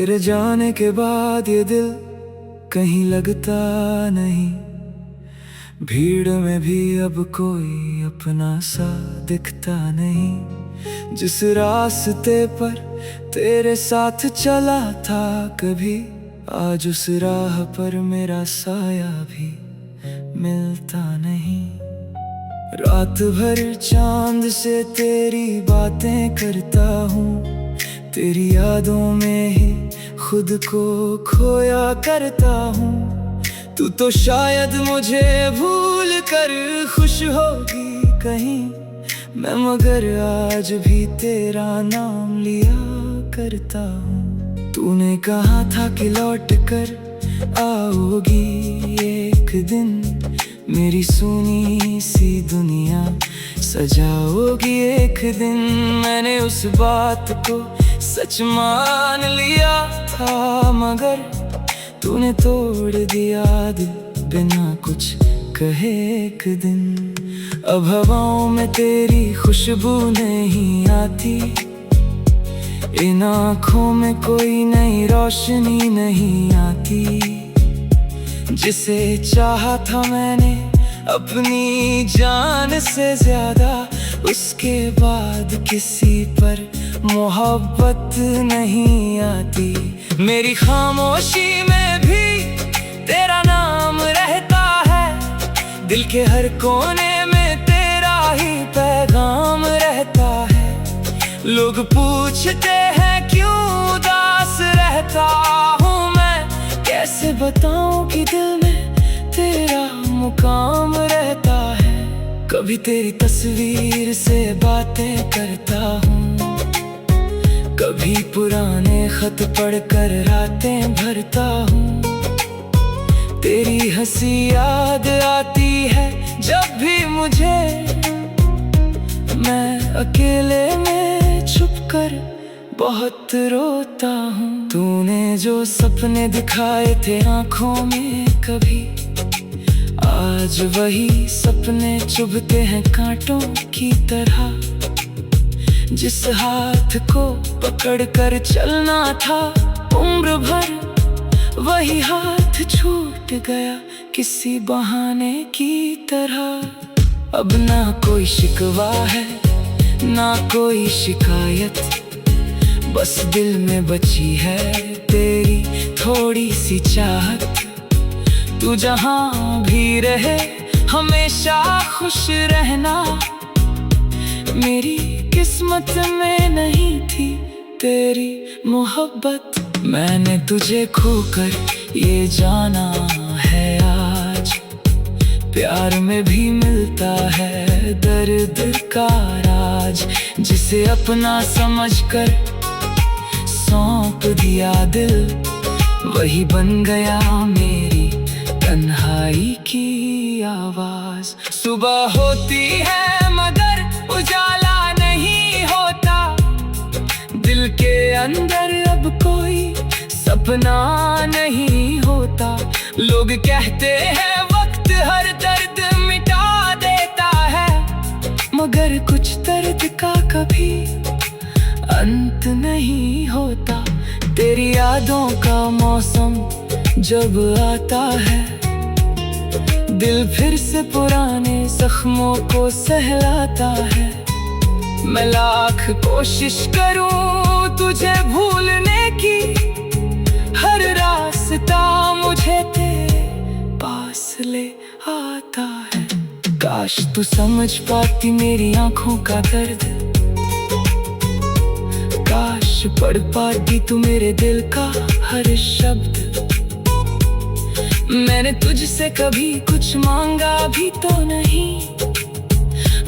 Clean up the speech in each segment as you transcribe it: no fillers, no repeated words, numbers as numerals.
तेरे जाने के बाद ये दिल कहीं लगता नहीं, भीड़ में भी अब कोई अपना सा दिखता नहीं। जिस रास्ते पर तेरे साथ चला था कभी, आज उस राह पर मेरा साया भी मिलता नहीं। रात भर चांद से तेरी बातें करता हूँ, तेरी यादों में ही खुद को खोया करता हूँ। तू तो शायद मुझे भूल कर खुश होगी कहीं, मैं मगर आज भी तेरा नाम लिया करता हूँ। तूने कहा था कि लौट कर आओगी एक दिन, मेरी सुनी सी दुनिया सजाओगी एक दिन। मैंने उस बात को सच मान लिया था, मगर तूने तोड़ दिया दिल बिना कुछ कहे एक दिन। अब हवाओं में तेरी खुशबू नहीं आती, इन आँखों में कोई नई रोशनी नहीं आती। जिसे चाहा था मैंने अपनी जान से ज्यादा, उसके बाद किसी पर मोहब्बत नहीं आती। मेरी खामोशी में भी तेरा नाम रहता है, दिल के हर कोने में तेरा ही पैगाम रहता है। लोग पूछते हैं क्यों उदास रहता हूँ मैं, कैसे बताऊं कि दिल में तेरा मुकाम रहता है। कभी तेरी तस्वीर से बातें करता हूँ, कभी पुराने खत पढ़कर रातें भरता हूँ। तेरी हंसी याद आती है जब भी मुझे, मैं अकेले में छुपकर बहुत रोता हूँ। तूने जो सपने दिखाए थे आँखों में कभी, आज वही सपने चुभते हैं कांटों की तरह। जिस हाथ को पकड़ कर चलना था उम्र भर, वही हाथ छूट गया किसी बहाने की तरह। अब ना कोई शिकवा है ना कोई शिकायत, बस दिल में बची है तेरी थोड़ी सी चाहत। तू जहाँ भी रहे हमेशा खुश रहना, मेरी किस्मत में नहीं थी तेरी मोहब्बत। मैंने तुझे खोकर ये जाना है आज, प्यार में भी मिलता है दर्द का राज। जिसे अपना समझकर सौंप दिया दिल, वही बन गया मेरी तन्हाई की आवाज। सुबह होती है मगर उजाला नहीं होता, दिल के अंदर अब कोई सपना नहीं होता। लोग कहते हैं वक्त हर दर्द मिटा देता है, मगर कुछ दर्द का कभी अंत नहीं होता। तेरी यादों का मौसम जब आता है, दिल फिर से पुराने जख्मों को सहलाता है। मैं लाख कोशिश करूं तुझे भूलने की, हर रास्ता मुझे तेरे पास ले आता है। काश तू समझ पाती मेरी आंखों का दर्द, काश पढ़ पाती तू मेरे दिल का हर शब्द। मैंने तुझसे कभी कुछ मांगा भी तो नहीं,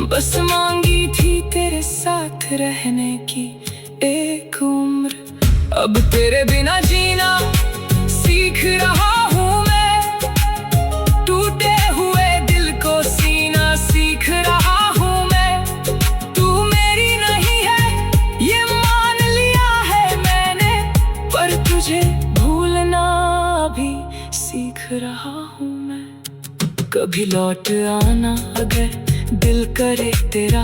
बस मांगी थी तेरे साथ रहने की एक उम्र। अब तेरे बिना जीना सीख रहा हूँ मैं, टूटे हुए दिल को सीना सीख रहा हूँ मैं। तू मेरी नहीं है ये मान लिया है मैंने, पर तुझे भूलना भी सीख रहा हूँ मैं। कभी लौट आना अगर दिल करे तेरा,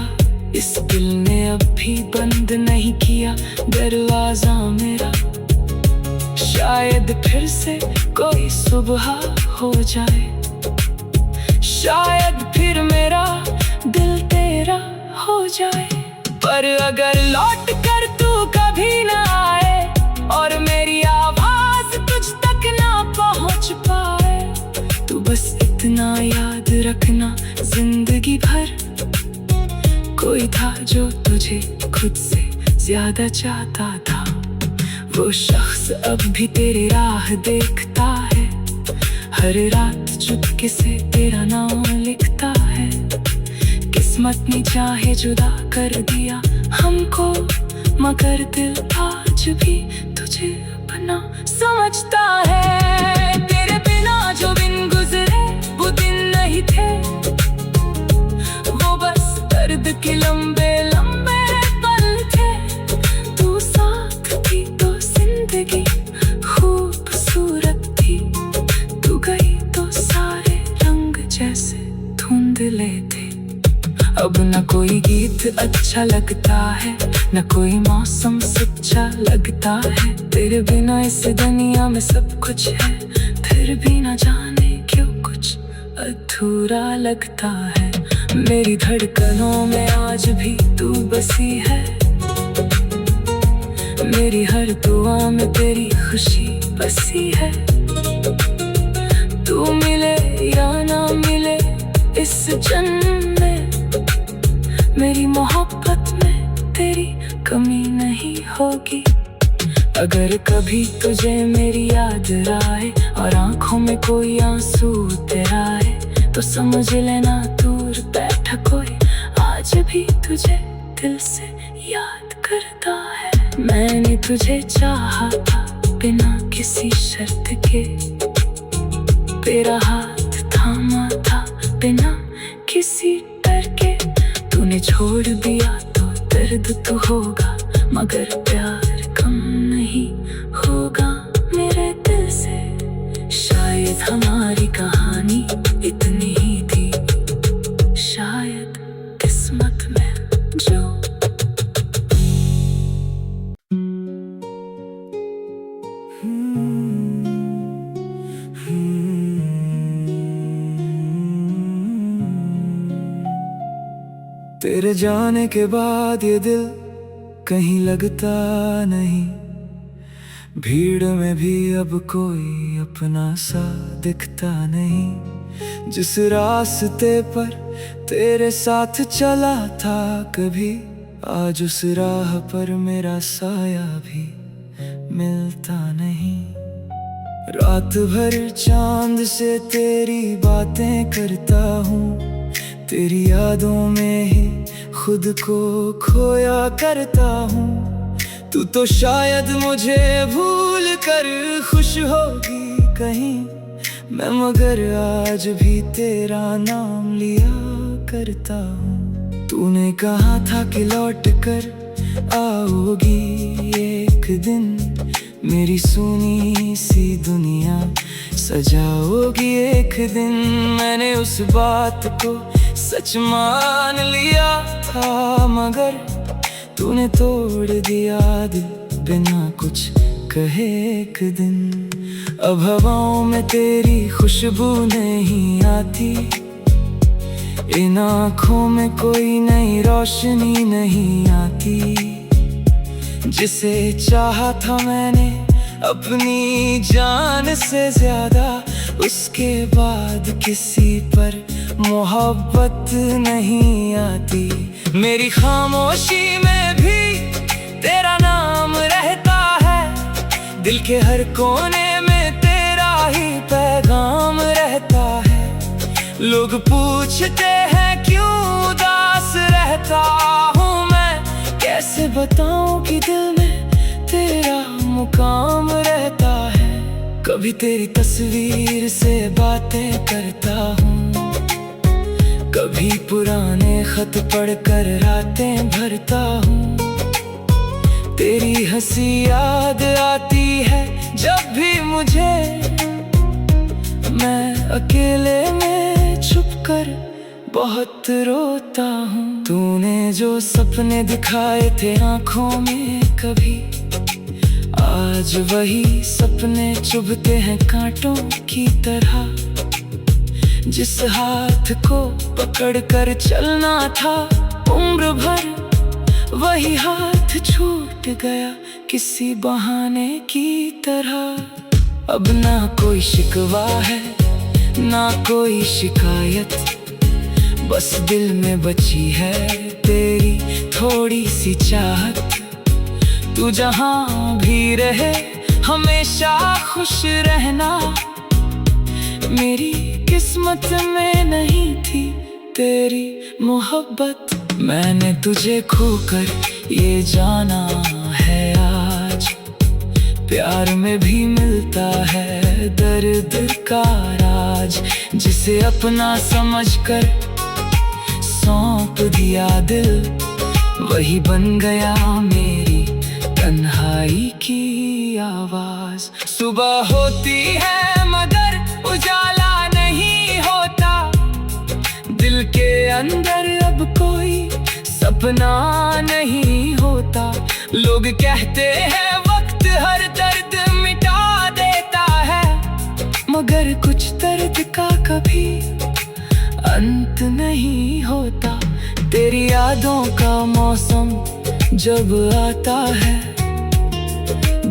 इस दिल ने अब भी बंद नहीं किया दरवाजा मेरा। शायद फिर से कोई सुबह हो जाए, शायद फिर मेरा दिल तेरा हो जाए। पर अगर लौट कर तू कभी ना आए और मेरी आवाज तुझ तक ना पहुंच पाए, तो बस इतना याद रखना, जिंदगी भर कोई था जो तुझे खुद से ज्यादा चाहता था। वो शख्स अब भी तेरी राह देखता है, हर रात चुपके से तेरा नाम लिखता है। किस्मत ने चाहे जुदा कर दिया हमको, मगर दिल आज भी तुझे अपना समझता है। तेरे बिना जो दिन गुजरे वो दिन नहीं थे, वो बस दर्द के लंबे लंबे पल थे। तू साथ थी तो जिंदगी खूबसूरत थी, तू गई तो सारे रंग जैसे धुंधले थे। अब न कोई गीत अच्छा लगता है, न कोई मौसम सच्चा लगता है। तेरे बिना इस दुनिया में सब कुछ है, फिर भी न जाने क्यों कुछ अधूरा लगता है। मेरी धड़कनों में आज भी तू बसी है, मेरी हर दुआ में तेरी खुशी बसी है। तू मिले या ना मिले इस जन्म में, मेरी मोहब्बत में तेरी कमी नहीं होगी। अगर कभी तुझे मेरी याद आए और आंखों में कोई आंसू तेरा है, तो समझ लेना दूर बैठा कोई आज भी तुझे दिल से याद करता है। मैंने तुझे चाहा था बिना किसी शर्त के, तेरा हाथ थामा था बिना किसी डर के। तूने छोड़ दिया तो दर्द तो होगा, मगर प्यार कम नहीं होगा मेरे दिल से। शायद हमारी कहानी इतनी ही थी, शायद किस्मत में जो। तेरे जाने के बाद ये दिल कहीं लगता नहीं, भीड़ में भी अब कोई अपना सा दिखता नहीं। जिस रास्ते पर तेरे साथ चला था कभी, आज उस राह पर मेरा साया भी मिलता नहीं। रात भर चांद से तेरी बातें करता हूँ, तेरी यादों में ही खुद को खोया करता हूँ। तू तो शायद मुझे भूल कर खुश होगी कहीं, मैं मगर आज भी तेरा नाम लिया करता हूँ। तूने कहा था कि लौट कर आओगी एक दिन, मेरी सुनी सी दुनिया सजाओगी एक दिन। मैंने उस बात को सच मान लिया था, मगर तूने तोड़ दिया दिल बिना कुछ कहे एक दिन। अब हवाओं में तेरी खुशबू नहीं आती, इन आँखों में कोई नई रोशनी नहीं आती। जिसे चाहा था मैंने अपनी जान से ज्यादा, उसके बाद किसी पर मोहब्बत नहीं आती। मेरी खामोशी में भी तेरा नाम रहता है, दिल के हर कोने में तेरा ही पैगाम रहता है। लोग पूछते हैं क्यों उदास रहता हूँ मैं, कैसे बताऊं कि दिल में तेरा मुकाम रहता है। कभी तेरी तस्वीर से बातें करता हूँ, कभी पुराने खत पढ़कर रातें भरता हूँ। तेरी हंसी याद आती है जब भी मुझे, मैं अकेले में छुपकर बहुत रोता हूँ। तूने जो सपने दिखाए थे आँखों में कभी, आज वही सपने चुभते हैं कांटों की तरह। जिस हाथ को पकड़ कर चलना था उम्र भर, वही हाथ छूट गया किसी बहाने की तरह। अब ना कोई शिकवा है ना कोई शिकायत, बस दिल में बची है तेरी थोड़ी सी चाहत। तू जहां भी रहे हमेशा खुश रहना, मेरी किस्मत में नहीं थी तेरी मोहब्बत। मैंने तुझे खोकर ये जाना है आज, प्यार में भी मिलता है दर्द का राज। जिसे अपना समझकर सौंप दिया दिल, वही बन गया मेरी तन्हाई की आवाज। सुबह होती है मगर उजाला नहीं होता, दिल के अंदर अब कोई सपना नहीं होता। लोग कहते हैं वक्त हर दर्द मिटा देता है, मगर कुछ दर्द का कभी अंत नहीं होता। तेरी यादों का मौसम जब आता है,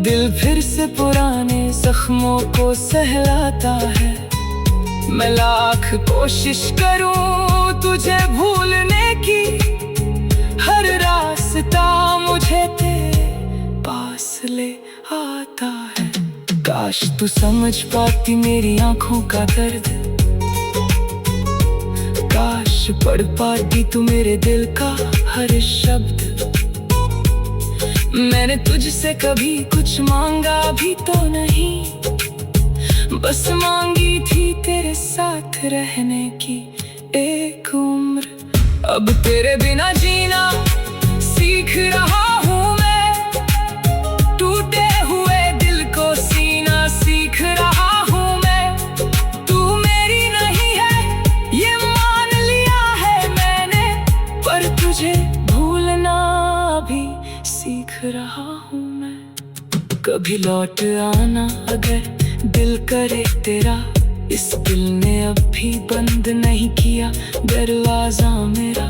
दिल फिर से पुराने जख्मों को सहलाता है। मैं लाख कोशिश करूं तुझे भूलने की, हर रास्ता मुझे तेरे पास ले आता है। काश तू समझ पाती मेरी आंखों का दर्द, काश पढ़ पाती तू मेरे दिल का हर शब्द। मैंने तुझसे कभी कुछ मांगा भी तो नहीं, बस मांगी थी तेरे साथ रहने की एक उम्र। अब तेरे बिना जीना सीख रहा हूँ मैं, टूटे हुए दिल को सीना सीख रहा हूँ मैं। तू मेरी नहीं है ये मान लिया है मैंने, पर तुझे भूलना भी सीख रहा हूँ मैं। कभी लौट आना अगर दिल करे तेरा, इस दिल ने अब भी बंद नहीं किया दरवाजा मेरा।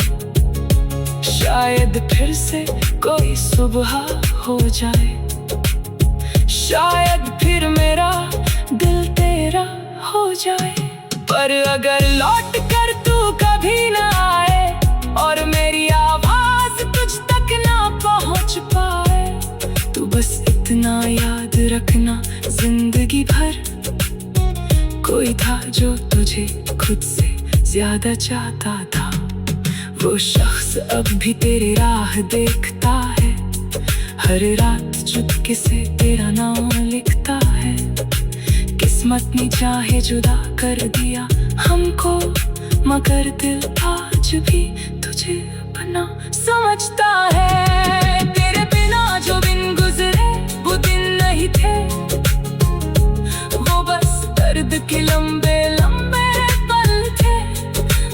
शायद फिर से कोई सुबह हो जाए, शायद फिर मेरा दिल तेरा हो जाए। पर अगर लौट कर तू कभी ना आए और मेरी आवाज तुझ तक ना पहुंच पाए, तू बस इतना याद रखना जिंदगी भर, कोई था जो तुझे खुद से ज्यादा चाहता था। वो शख्स अब भी तेरी राह देखता है, हर रात चुपके से तेरा नाम लिखता है। किस्मत ने चाहे जुदा कर दिया हमको, मगर दिल आज भी तुझे अपना समझता है। तेरे बिना जो दिन गुजरे वो दिन नहीं थे, वो बस दर्द के लंबे लंबे पल थे।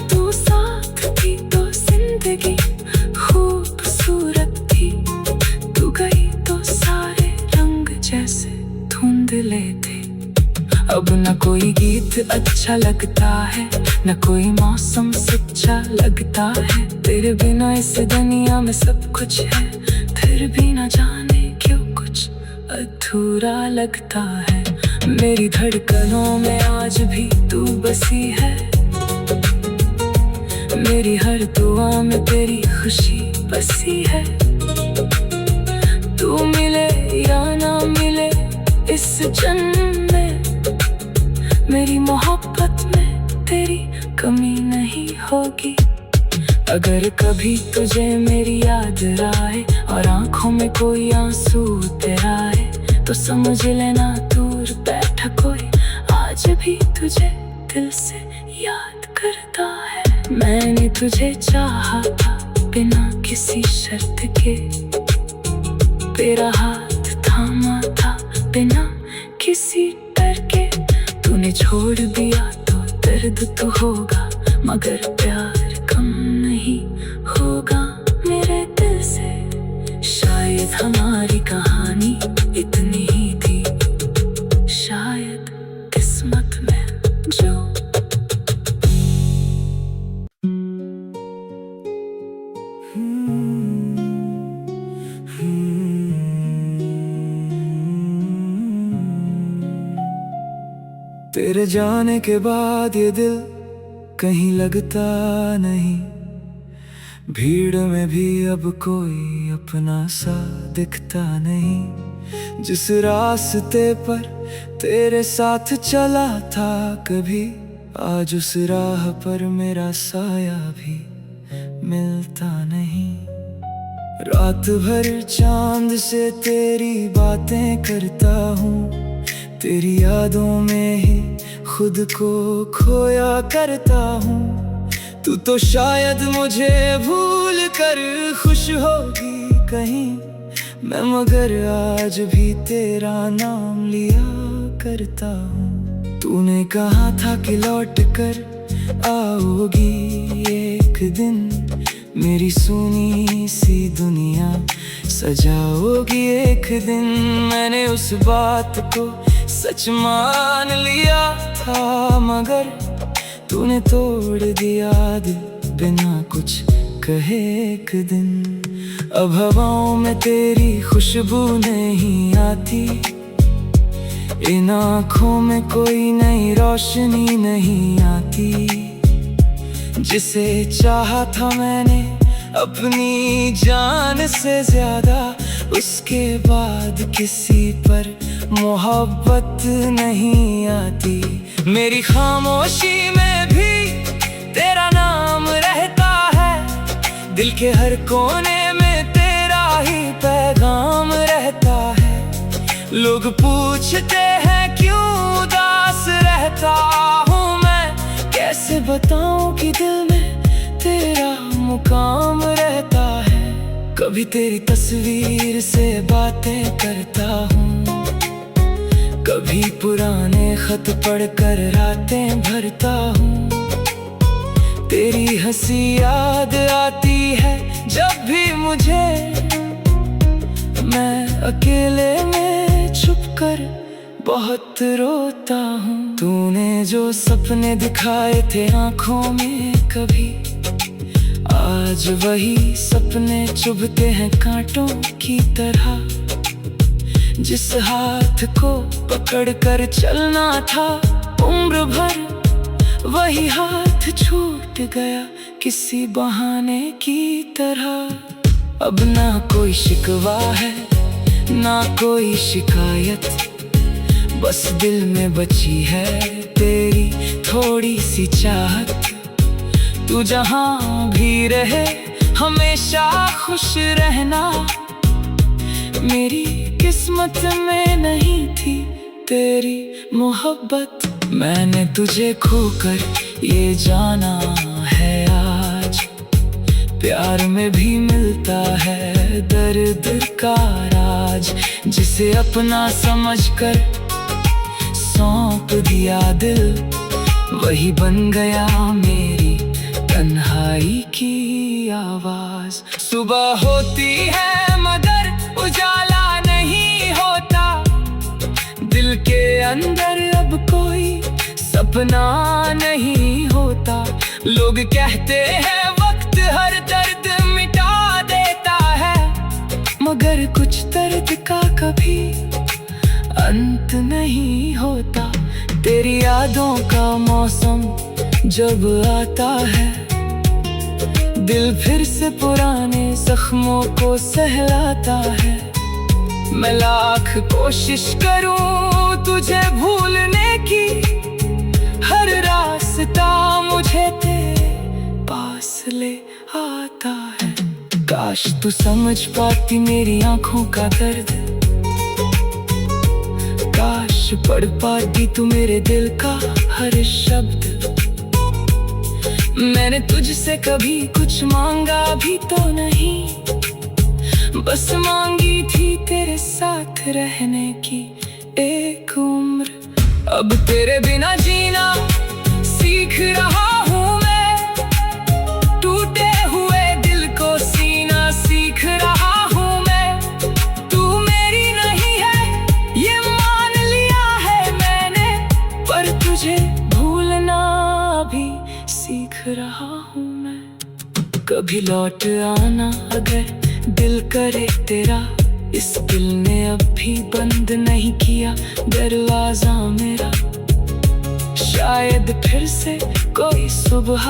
तू साथ थी तो जिंदगी खूबसूरत थी, तू गई तो सारे रंग जैसे धुंधले थे। अब न कोई गीत अच्छा लगता है, न कोई मौसम सच्चा लगता है। तेरे बिना इस दुनिया में सब कुछ है, फिर भी न जाने क्यों कुछ अधूरा लगता है। मेरी धड़कनों में आज भी तू बसी है, मेरी हर दुआ में तेरी खुशी बसी है। तू मिले या ना मिले इस जन्म में, मेरी मोहब्बत में तेरी कमी नहीं होगी। अगर कभी तुझे मेरी याद आए और आंखों में कोई आंसू तेरा आए, तो समझ लेना दूर बैठा कोई आज भी तुझे दिल से याद करता है। मैंने तुझे चाहा था बिना किसी शर्त के, तेरा हाथ थामा था बिना किसी डर के। तूने छोड़ दिया तो दर्द तो होगा, मगर प्यार कम नहीं होगा मेरे दिल से शायद। शायद हमारी कहानी इतनी ही थी, शायद किस्मत में जो। तेरे जाने के बाद ये दिल कहीं लगता नहीं, भीड़ में भी अब कोई अपना सा दिखता नहीं। जिस रास्ते पर तेरे साथ चला था कभी, आज उस राह पर मेरा साया भी मिलता नहीं। रात भर चांद से तेरी बातें करता हूँ, तेरी यादों में ही खुद को खोया करता हूँ। तू तो शायद मुझे भूल कर खुश होगी कहीं, मैं मगर आज भी तेरा नाम लिया करता हूँ। तूने कहा था कि लौट कर आओगी एक दिन, मेरी सुनी सी दुनिया सजाओगी एक दिन। मैंने उस बात को सच मान लिया था, मगर तूने तोड़ दिया दिल बिना कुछ कहे एक दिन। अब हवाओं में तेरी खुशबू नहीं आती, इन आँखों में कोई नई रोशनी नहीं आती। जिसे चाहा था मैंने अपनी जान से ज्यादा, उसके बाद किसी पर मोहब्बत नहीं आती। मेरी खामोशी में भी तेरा नाम रहता है, दिल के हर कोने में तेरा ही पैगाम रहता है। लोग पूछते हैं क्यों उदास रहता हूँ मैं, कैसे बताऊं कि दिल में तेरा मुकाम रहता है। कभी तेरी तस्वीर से बातें करता हूँ, कभी पुराने खत पढ़कर रातें भरता हूँ। तेरी हंसी याद आती है जब भी मुझे, मैं अकेले में छुपकर बहुत रोता हूँ। तूने जो सपने दिखाए थे आँखों में कभी, आज वही सपने चुभते हैं कांटों की तरह। जिस हाथ को पकड़ कर चलना था उम्र भर, वही हाथ छूट गया किसी बहाने की तरह। अब ना कोई शिकवा है ना कोई शिकायत, बस दिल में बची है तेरी थोड़ी सी चाहत। तू जहाँ भी रहे हमेशा खुश रहना, मेरी किस्मत में नहीं थी तेरी मोहब्बत। मैंने तुझे खोकर ये जाना है आज, प्यार में भी मिलता है दर्द का राज। जिसे अपना समझकर सौंप दिया दिल, वही बन गया मेरी तन्हाई की आवाज। सुबह होती है मगर उजाला नहीं होता, दिल के अंदर अब कोई सपना नहीं होता। लोग कहते हैं वक्त हर दर्द मिटा देता है, मगर कुछ दर्द का कभी अंत नहीं होता। तेरी यादों का मौसम जब आता है, दिल फिर से पुराने जख्मों को सहलाता है। मैं लाख कोशिश करूं तुझे भूलने की, हर रास्ता मुझे तेरे पास ले आता है। काश तू समझ पाती मेरी आंखों का दर्द, काश पढ़ पाती तू मेरे दिल का हर शब्द। मैंने तुझसे कभी कुछ मांगा भी तो नहीं, बस मांगी थी तेरे साथ रहने की एक उम्र। अब तेरे बिना जीना सीख रहा हूँ मैं, टूटे हुए दिल को सीना सीख रहा हूँ मैं। रहा हूँ मैं। कभी लौट आना अगर दिल करे तेरा, इस दिल ने अब भी बंद नहीं किया दरवाजा मेरा। शायद फिर से कोई सुबह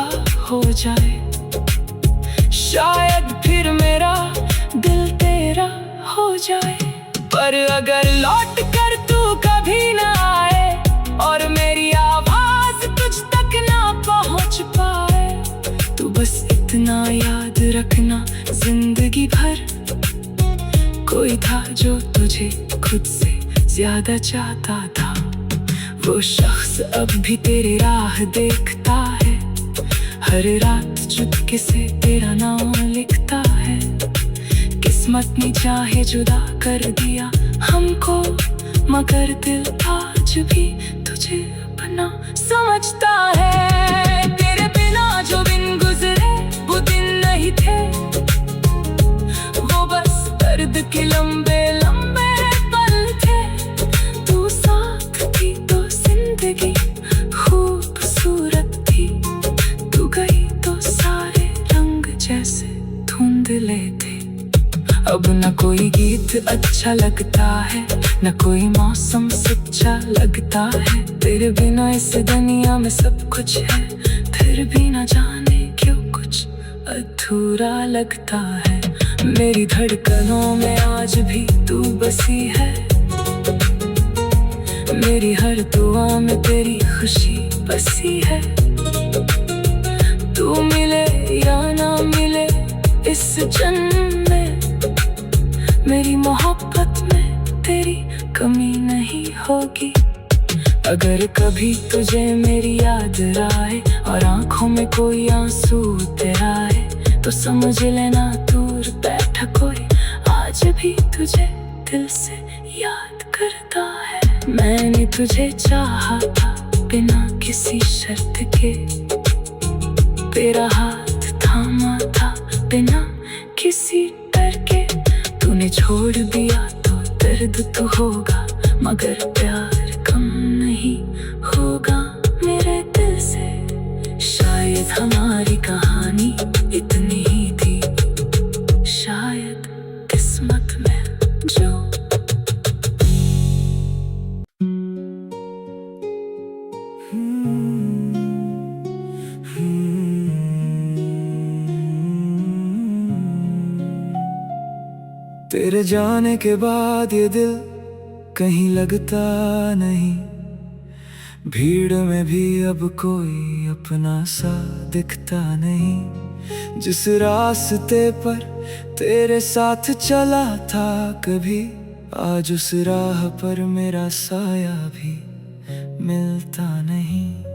हो जाए, शायद फिर मेरा दिल तेरा हो जाए। पर अगर लौट कर तू कभी ना आए और मेरी आवाज तुझ तक ना पहुंच पाए, तो बस इतना याद रखना जिंदगी भर, कोई था जो तुझे खुद से ज्यादा चाहता था। वो शख्स अब भी तेरी राह देखता है, हर रात चुपके से तेरा नाम लिखता है। किस्मत ने चाहे जुदा कर दिया हमको, मगर दिल आज भी तुझे अपना समझता है। तेरे बिना जो दिन गुजरे वो दिन नहीं थे, वो बस दर्द के लंबे लंबे पल थे। तू साथ थी तो जिंदगी खूबसूरत थी, तू गई तो सारे रंग जैसे धुंधले थे। अब न कोई गीत अच्छा लगता है, न कोई मौसम सच्चा लगता है। तेरे बिना इस दुनिया में सब कुछ है, फिर भी न जाने क्यों कुछ अधूरा लगता है। मेरी धड़कनों में आज भी तू बसी है, मेरी हर दुआ में तेरी खुशी बसी है। तू मिले या ना मिले इस जन्म में, मेरी मोहब्बत में तेरी कमी नहीं होगी। अगर कभी तुझे मेरी याद आए और आंखों में कोई आंसू तेरा है, तो समझ लेना दूर बैठा कोई आज भी तुझे दिल से याद करता है। मैंने तुझे चाहा था बिना किसी शर्त के, तेरा हाथ थामा था बिना किसी डर के। तूने छोड़ दिया तो दर्द तो होगा, मगर प्यार कम नहीं होगा मेरे दिल से। शायद हमारी कहानी इतनी ही थी, शायद किस्मत में जो। तेरे जाने के बाद ये दिल कहीं लगता नहीं, भीड़ में भी अब कोई अपना सा दिखता नहीं। जिस रास्ते पर तेरे साथ चला था कभी, आज उस राह पर मेरा साया भी मिलता नहीं।